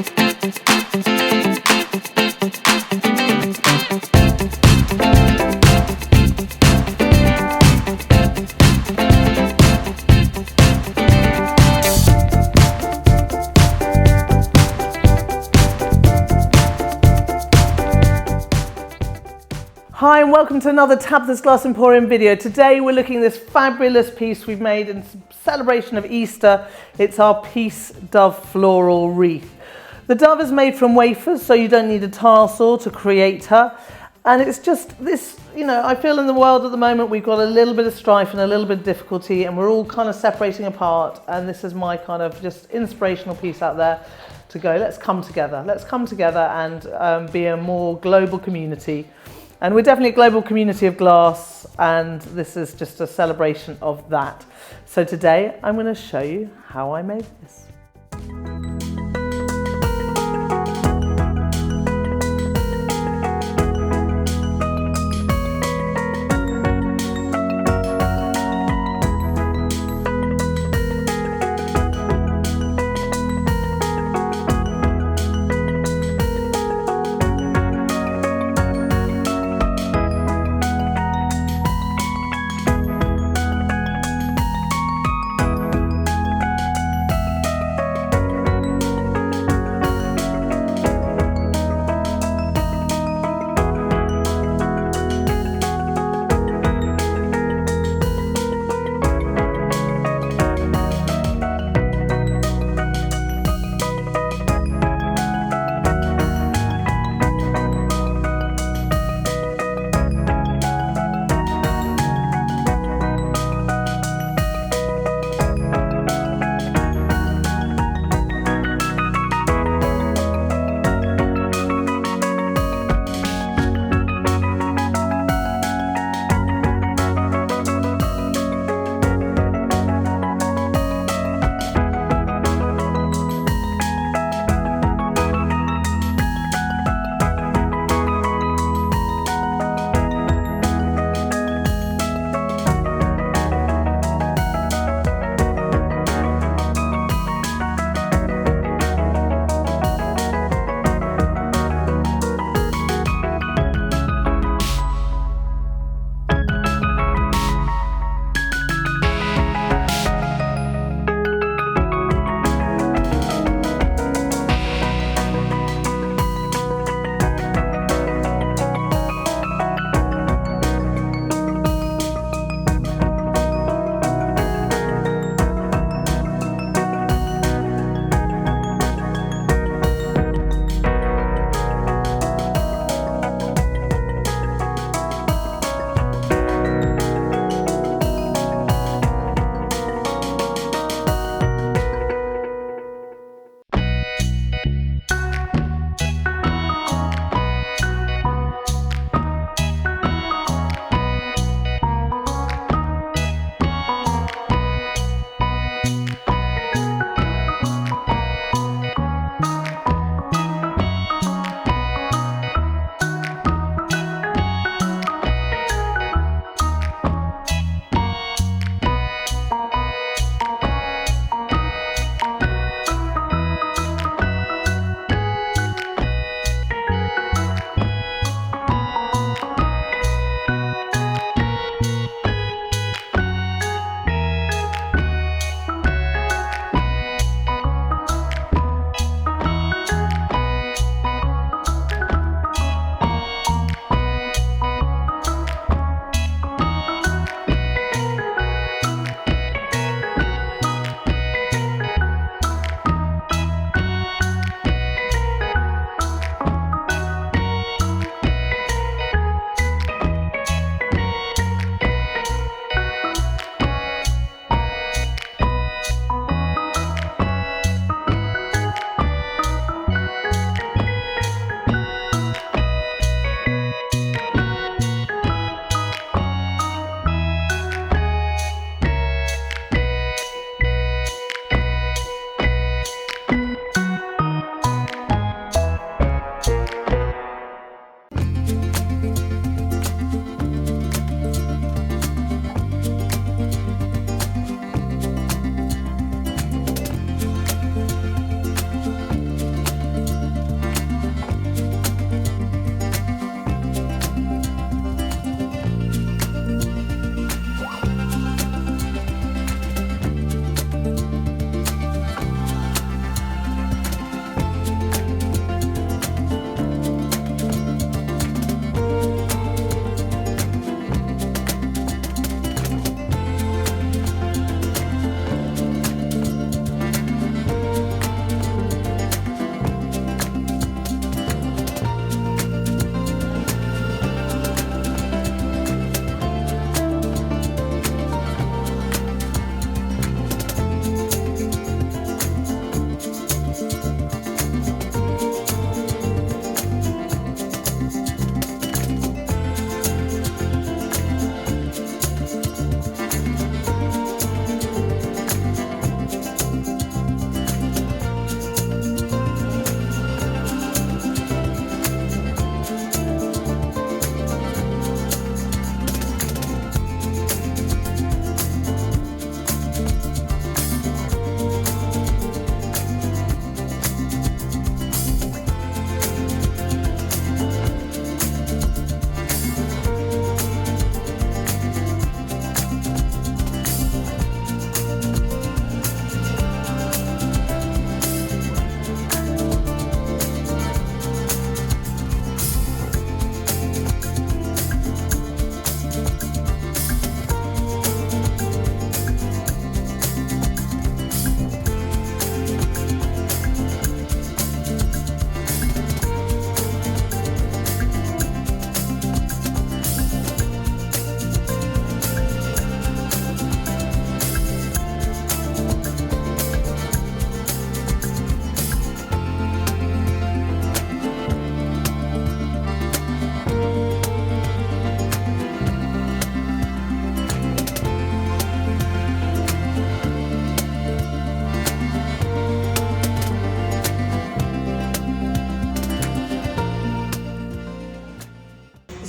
Hi and welcome to another Tabitha's Glass Emporium video. Today we're looking at this fabulous piece we've made in celebration of Easter. It's our Peace Dove Floral Wreath. The dove is made from wafers, so you don't need a tile saw to create her. And it's just this, you know, I feel in the world at the moment we've got a little bit of strife and a little bit of difficulty and we're all kind of separating apart, and this is my kind of just inspirational piece out there to go, let's come together and be a more global community. And we're definitely a global community of glass, and this is just a celebration of that. So today I'm going to show you how I made this.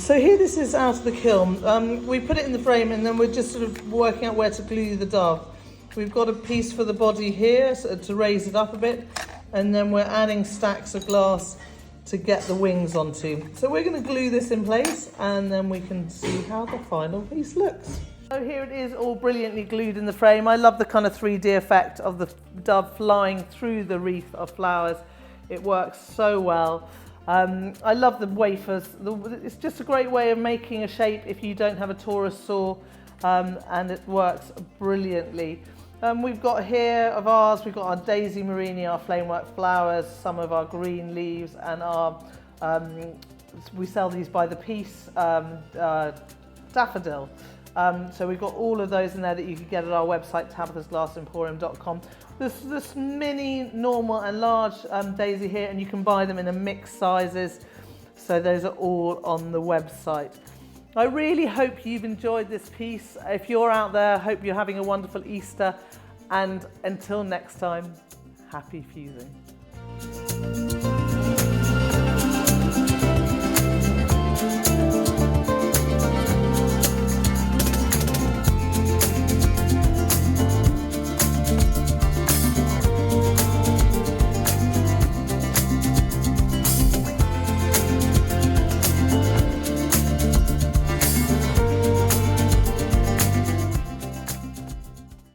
So here this is out of the kiln. We put it in the frame and then we're just sort of working out where to glue the dove. We've got a piece for the body here to raise it up a bit, and then we're adding stacks of glass to get the wings onto. So we're going to glue this in place and then we can see how the final piece looks. So here it is, all brilliantly glued in the frame. I love the kind of 3D effect of the dove flying through the wreath of flowers. It works so well. I love the wafers. It's just a great way of making a shape if you don't have a Taurus saw, and it works brilliantly. We've got here of ours, we've got our Daisy Murrine, our flamework flowers, some of our green leaves, and our, we sell these by the piece, Daffodil. So we've got all of those in there that you can get at our website, tabithasglassemporium.com. There's this mini, normal and large daisy here, and you can buy them in a mixed sizes. So those are all on the website. I really hope you've enjoyed this piece. If you're out there, I hope you're having a wonderful Easter. And until next time, happy fusing.